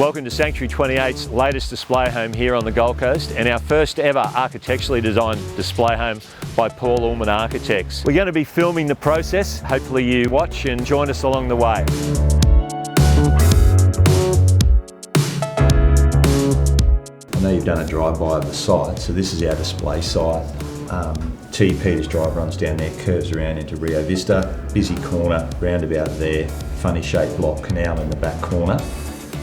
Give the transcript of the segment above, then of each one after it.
Welcome to Sanctuary 28's latest display home here on the Gold Coast, and our first ever architecturally designed display home by Paul Ullman Architects. We're going to be filming the process. Hopefully you watch and join us along the way. I know you've done a drive-by of the site, so this is our display site. T. Peters Drive runs down there, curves around into Rio Vista, busy corner, roundabout there, funny shaped block canal in the back corner.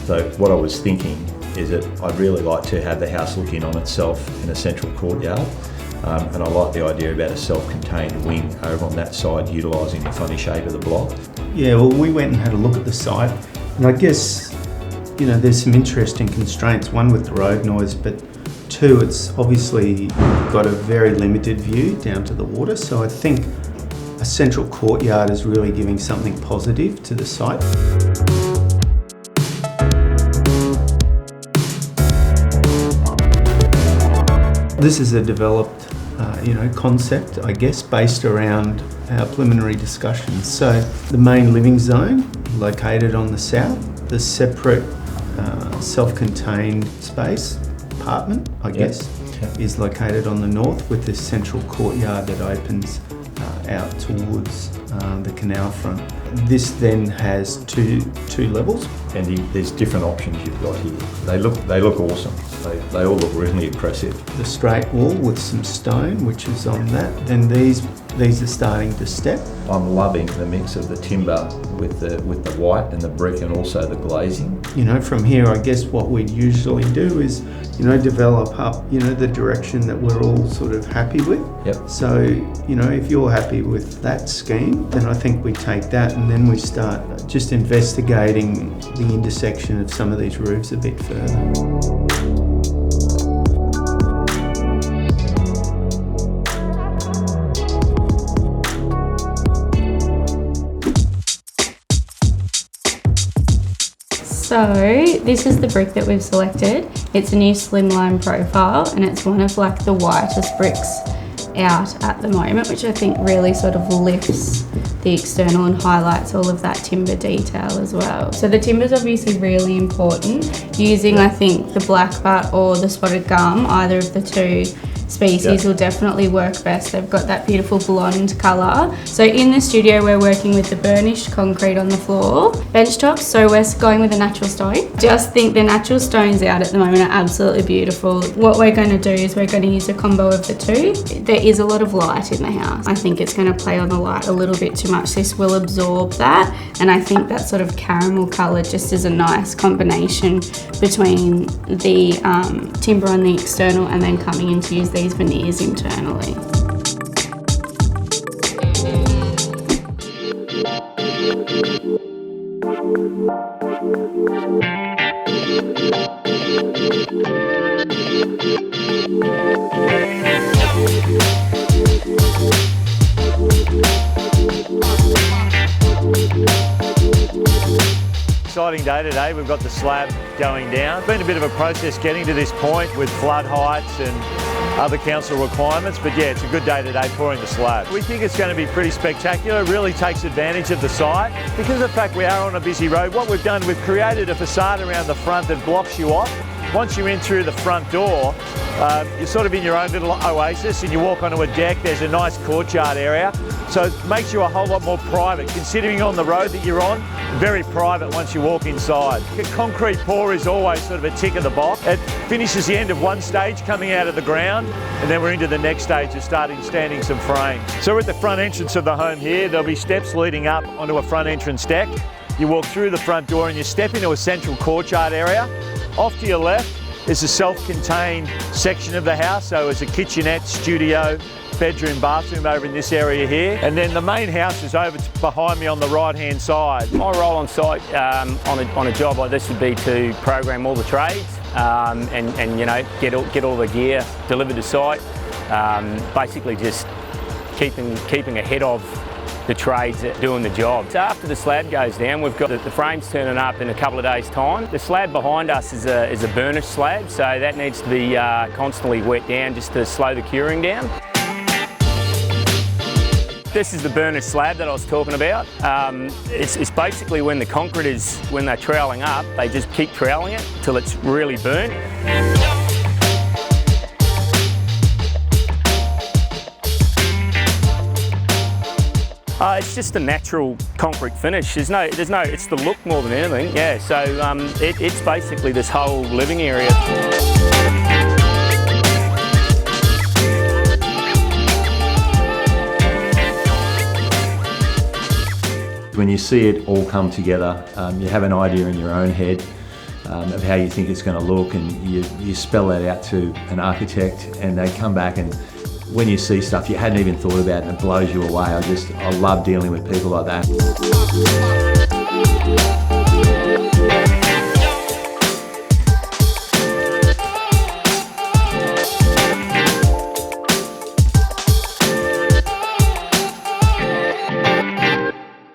So what I was thinking is that I'd really like to have the house look in on itself in a central courtyard, and I like the idea about a self-contained wing over on that side, utilising the funny shape of the block. Yeah, well, we went and had a look at the site, and I guess, you know, there's some interesting constraints. One with the road noise, but two, it's obviously got a very limited view down to the water. So I think a central courtyard is really giving something positive to the site. This is a developed, concept, I guess, based around our preliminary discussions. So the main living zone located on the south, the separate self-contained space, apartment, I guess, is located on the north, with this central courtyard that opens out towards the canal front. This then has two levels. And there's different options you've got here. They look awesome. They all look really impressive. The straight wall with some stone, which is on that. Then these are starting to step. I'm loving the mix of the timber with the white and the brick, and also the glazing. You know, from here, I guess what we'd usually do is, develop up, the direction that we're all sort of happy with. Yep. So, if you're happy with that scheme, then I think we take that and then we start just investigating the intersection of some of these roofs a bit further. So this is the brick that we've selected. It's a new slimline profile, and it's one of like the whitest bricks out at the moment, which I think really sort of lifts the external and highlights all of that timber detail as well. So the timber is obviously really important. Using, I think, the black butt or the spotted gum, either of the two species will definitely work best. They've got that beautiful blonde colour. So in the studio we're working with the burnished concrete on the floor, bench tops, so we're going with a natural stone. Just think the natural stones out at the moment are absolutely beautiful. What we're going to do is we're going to use a combo of the two. There is a lot of light in the house. I think it's going to play on the light a little bit too much. This will absorb that, and I think that sort of caramel colour just is a nice combination between the timber on the external and then coming in to use these veneers internally. Exciting day today. We've got the slab going down. It's been a bit of a process getting to this point with flood heights and other council requirements, but yeah, it's a good day today pouring the slab. We think it's going to be pretty spectacular. It really takes advantage of the site. Because of the fact we are on a busy road, what we've done, we've created a facade around the front that blocks you off. Once you're in through the front door, you're sort of in your own little oasis, and you walk onto a deck. There's a nice courtyard area, so it makes you a whole lot more private. Considering on the road that you're on, very private once you walk inside. A concrete pour is always sort of a tick of the box. It finishes the end of one stage coming out of the ground, and then we're into the next stage of standing some frames. So we're at the front entrance of the home here. There'll be steps leading up onto a front entrance deck. You walk through the front door and you step into a central courtyard area. Off to your left is a self-contained section of the house, so there's a kitchenette, studio, bedroom, bathroom over in this area here. And then the main house is over behind me on the right-hand side. My role on site on a job like this would be to program all the trades and get all the gear delivered to site. Basically just keeping ahead of the trades that doing the job. So after the slab goes down, we've got the frames turning up in a couple of days' time. The slab behind us is a burnished slab, so that needs to be constantly wet down just to slow the curing down. This is the burnished slab that I was talking about. It's basically when the concrete when they're troweling up, they just keep troweling it till it's really burnt. It's just a natural concrete finish. It's the look more than anything. Yeah, so it's basically this whole living area. When you see it all come together, you have an idea in your own head of how you think it's going to look, and you spell that out to an architect, and they come back, and when you see stuff you hadn't even thought about and it blows you away. I love dealing with people like that.